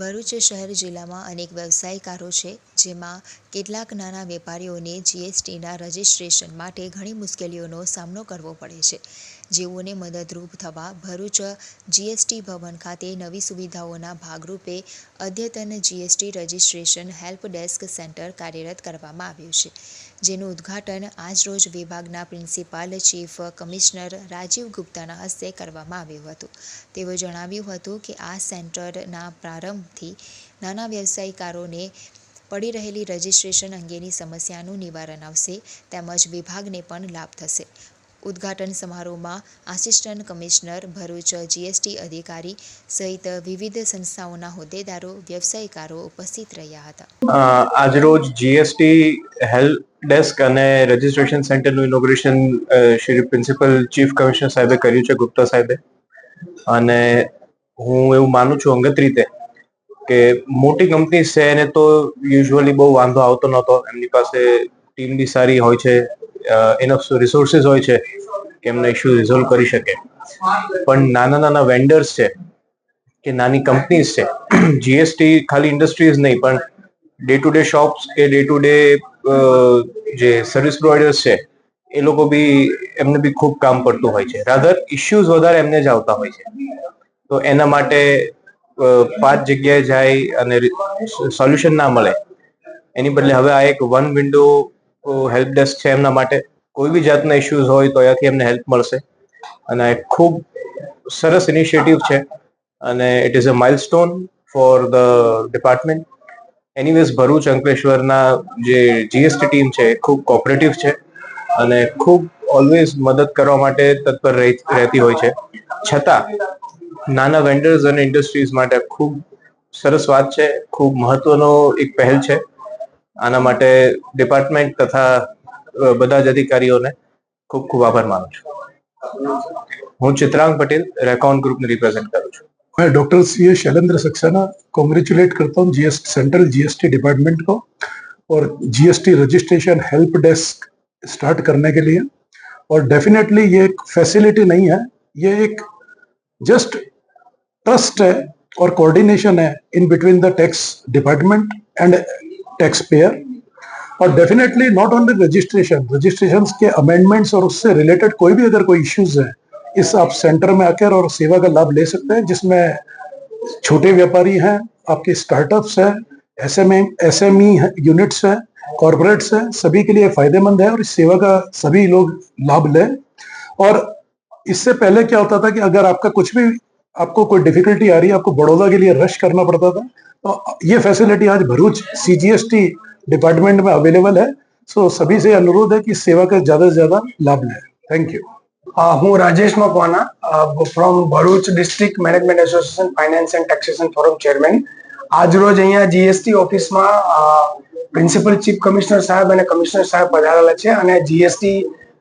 ભરૂચ શહેર જિલ્લામાં અનેક વ્યવસાયકારો છે, જેમાં કેટલાક નાના વેપારીઓને જીએસટીના રજિસ્ટ્રેશન માટે ઘણી મુશ્કેલીઓનો સામનો કરવો પડે છે. જેઓને મદદરૂપ થવા ભરૂચ જીએસટી ભવન ખાતે નવી સુવિધાઓના ભાગરૂપે અદ્યતન GST registration help desk centre કાર્યરત કરવામાં આવ્યું છે, જેનું ઉદ્ઘાટન આજરોજ વિભાગના પ્રિન્સિપાલ ચીફ કમિશનર રાજીવ ગુપ્તાના હસ્તે કરવામાં આવ્યું હતું. તેઓએ જણાવ્યું હતું કે આ સેન્ટરના પ્રારંભથી નાના વ્યવસાયિકારોને પડી રહેલી રજિસ્ટ્રેશન અંગેની સમસ્યાનું નિવારણ આવશે, તેમજ વિભાગને પણ લાભ થશે. ઉદ્ઘાટન સમારોહમાં આસિસ્ટન્ટ કમિશનર ભરૂચ, જીએસટી અધિકારી સહિત વિવિધ સંસ્થાઓના હોદ્દેદારો, વ્યવસાયિકારો ઉપસ્થિત રહ્યા હતા. આજરોજ જીએસટી હેલ્પ ડેસ્ક અને રજિસ્ટ્રેશન સેન્ટરનું inauguration Shri principal chief commissioner સાહેબે કર્યું છે, ગુપ્તા સાહેબે. અને હું એવું માનું છું અંગત રીતે કે મોટી કંપની છે એને તો યુઝ્યુઅલી બહુ વાંધો આવતો નહોતો. એમની પાસે ટીમ બી સારી હોય છે, ઇનફ રિસોર્સિસ હોય છે કે એમના ઇશ્યુ રિઝોલ્વ કરી શકે. પણ નાના વેન્ડર્સ છે કે નાની કંપનીઝ છે, જીએસટી ખાલી ઇન્ડસ્ટ્રીઝ નહીં પણ ડે ટુ ડે શોપ્સ કે ડે ટુ ડે જે સર્વિસ પ્રોવાઈડર્સ છે એ લોકો બી એમને બી ખૂબ કામ પડતું હોય છે. રાધર ઇશ્યુઝ વધારે એમને જ આવતા હોય છે. તો એના માટે 5 જગ્યાએ જાય અને સોલ્યુશન ના મળે, એની બદલે હવે આ એક વન વિન્ડો હેલ્પ ડેસ્ક છે એમના માટે. કોઈ બી જાતના ઇશ્યુઝ હોય તો અહીંયાથી એમને હેલ્પ મળશે. અને ખૂબ સરસ ઇનિશિયેટિવ છે અને it is a milestone for the department. Anyways Bharuch અંકલેશ્વરના જે જીએસટી ટીમ છે એ ખૂબ કોઓપરેટિવ છે અને ખૂબ ઓલવેઝ મદદ કરવા માટે તત્પર રહેતી હોય છે. છતાં નાના વેન્ડર્સ અને ઇન્ડસ્ટ્રીઝ માટે ખૂબ સરસ વાત છે, ખૂબ મહત્વનો એક પહેલ છે. આના માટે ડિપાર્ટમેન્ટ તથા બધા જ અધિકારીઓને ખૂબ ખૂબ આભાર માનું છું. હું चित्रांग पटेल रेकॉन ग्रुप ने रिप्रेजेंट करूँ છું. मैं doctor C Shailendra Saxena congratulate करता हूँ सेंट्रल जीएसटी डिपार्टमेंट को और GST registration help desk start करने के लिए. और डेफिनेटली ये एक फैसिलिटी नहीं है, ये एक जस्ट ट्रस्ट है और कोऑर्डिनेशन है in between the tax department and tax payer. और डेफिनेटली नॉट ओनली रजिस्ट्रेशन के अमेंडमेंट्स और उससे रिलेटेड कोई भी अगर कोई इश्यूज है, इस आप सेंटर में आकर और सेवा का लाभ ले सकते हैं, जिसमें छोटे व्यापारी हैं, आपके स्टार्टअप्स हैं, एसएमई यूनिट्स हैं, कॉर्पोरेट्स हैं, सभी के लिए फायदेमंद है और इस सेवा का सभी लोग लाभ लें. और इससे पहले क्या होता था कि अगर आपको कोई डिफिकल्टी आ रही है, आपको बड़ौदा के लिए रश करना पड़ता था, तो ये फैसिलिटी आज भरूच सीजीएसटी डिपार्टमेंट में अवेलेबल है. सो सभी से अनुरोध है कि सेवा का ज्यादा से ज्यादा लाभ लें. Thank you. હું Rajesh Makwana from Bharuch district management association finance and taxation forum chairman. આજરોજ અહીંયા જીએસટી ઓફિસમાં પ્રિન્સિપલ ચીફ કમિશનર સાહેબ અને કમિશનર સાહેબ પધારેલા છે અને જીએસટી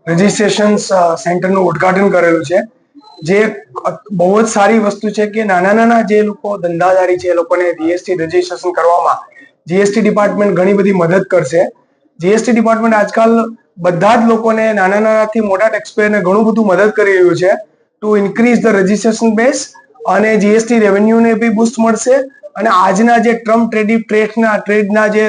રજિસ્ટ્રેશન સેન્ટરનું ઉદ્ઘાટન કરેલું છે, જે બહુ જ સારી વસ્તુ છે કે નાના જે લોકો ધંધાદારી છે એ લોકોને જીએસટી રજિસ્ટ્રેશન કરવામાં જીએસટી ડિપાર્ટમેન્ટ ઘણી બધી મદદ કરશે. જીએસટી ડિપાર્ટમેન્ટ આજકાલ બધા જ લોકોને નાનાથી મોટા ટેક્સપેયરને ઘણું બધું મદદ કરી રહ્યું છે two increase the registration base, અને જીએસટી રેવન્યુને બી બૂસ્ટ મળશે. અને આજના જે ટ્રેડના જે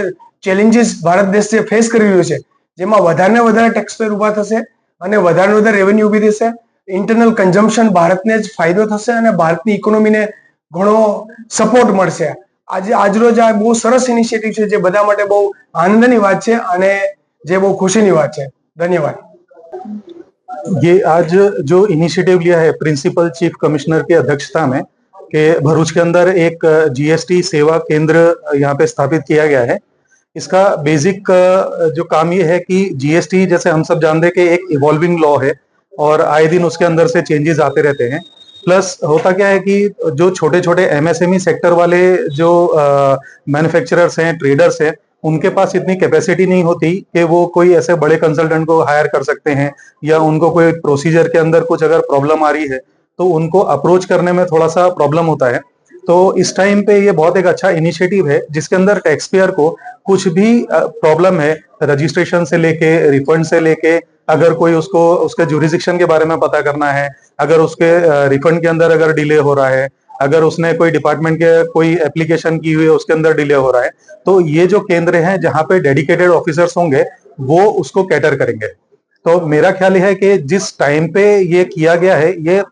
ચેલેન્જીસ ભારત દેશ જે ફેસ કરી રહ્યું છે, જેમાં વધારે ટેક્સપેયર ઉભા થશે અને વધારે રેવન્યુ ઉભી થશે. ઇન્ટરનલ કન્ઝમ્પશન ભારતને જ ફાયદો થશે અને ભારતની ઇકોનોમીને ઘણો સપોર્ટ મળશે. આજરોજ આ બહુ સરસ ઇનિશિયેટિવ છે, જે બધા માટે બહુ આનંદની વાત છે અને જે બહુ खुशी बात है. धन्यवाद. ये आज जो इनिशिएटिव लिया है प्रिंसिपल चीफ कमिश्नर की अध्यक्षता में कि भरूच के अंदर एक जीएसटी सेवा केंद्र यहाँ पे स्थापित किया गया है, इसका बेसिक जो काम ये है कि जीएसटी जैसे हम सब जानते हैं कि एक इवॉल्विंग लॉ है और आए दिन उसके अंदर से चेंजेस आते रहते हैं. प्लस होता क्या है कि जो छोटे छोटे एमएसएमई सेक्टर वाले जो मैन्युफैक्चरर्स हैं, ट्रेडर्स हैं, उनके पास इतनी कैपेसिटी नहीं होती कि वो कोई ऐसे बड़े कंसल्टेंट को हायर कर सकते हैं, या उनको कोई प्रोसीजर के अंदर कुछ अगर प्रॉब्लम आ रही है तो उनको अप्रोच करने में थोड़ा सा प्रॉब्लम होता है. तो इस टाइम पे ये बहुत एक अच्छा इनिशिएटिव है, जिसके अंदर टैक्स पेयर को कुछ भी प्रॉब्लम है, रजिस्ट्रेशन से लेके रिफंड से लेके, अगर कोई उसके जुरिस्डिक्शन के बारे में पता करना है, अगर उसके रिफंड के अंदर अगर डिले हो रहा है, अगर उसने कोई डिपार्टमेंट के कोई एप्लीकेशन की हुई है उसके अंदर डिले हो रहा है, तो ये जो केंद्र हैं जहाँ पे डेडिकेटेड ऑफिसर्स होंगे वो उसको कैटर करेंगे। तो मेरा ख्याल है कि जिस टाइम पे ये किया गया है, ये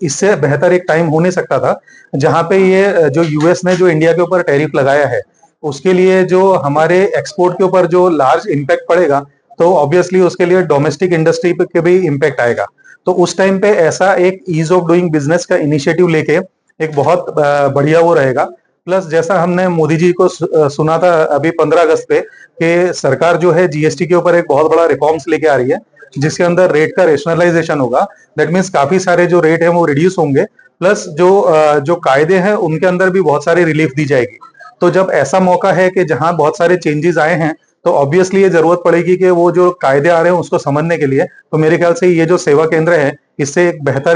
इससे बेहतर एक टाइम हो नहीं सकता था, जहां पे ये जो यूएस ने जो इंडिया के ऊपर टैरिफ लगाया है उसके लिए जो हमारे एक्सपोर्ट के ऊपर जो लार्ज इम्पैक्ट पड़ेगा, तो ऑब्वियसली उसके लिए डोमेस्टिक इंडस्ट्री पे भी इम्पैक्ट आएगा। तो उस टाइम पे ऐसा एक ईज ऑफ डूइंग बिजनेस का इनिशिएटिव लेके एक बहुत बढ़िया वो रहेगा। प्लस जैसा हमने मोदी जी को सुना था अभी 15 अगस्त पे कि सरकार जो है जीएसटी के ऊपर एक बहुत बड़ा रिफॉर्म्स लेके आ रही है, जिसके अंदर रेट का रेशनलाइजेशन होगा। दैट मीन्स काफी सारे जो रेट है वो रिड्यूस होंगे, प्लस जो कायदे हैं उनके अंदर भी बहुत सारी रिलीफ दी जाएगी। तो जब ऐसा मौका है कि जहां बहुत सारे चेंजेस आए हैं, तो ऑब्वियसली ये जरूरत पड़ेगी कि वो जो कायदे आ रहे हैं उसको समझने के लिए। तो मेरे ख्याल से ये जो सेवा केंद्र है इससे एक बेहतर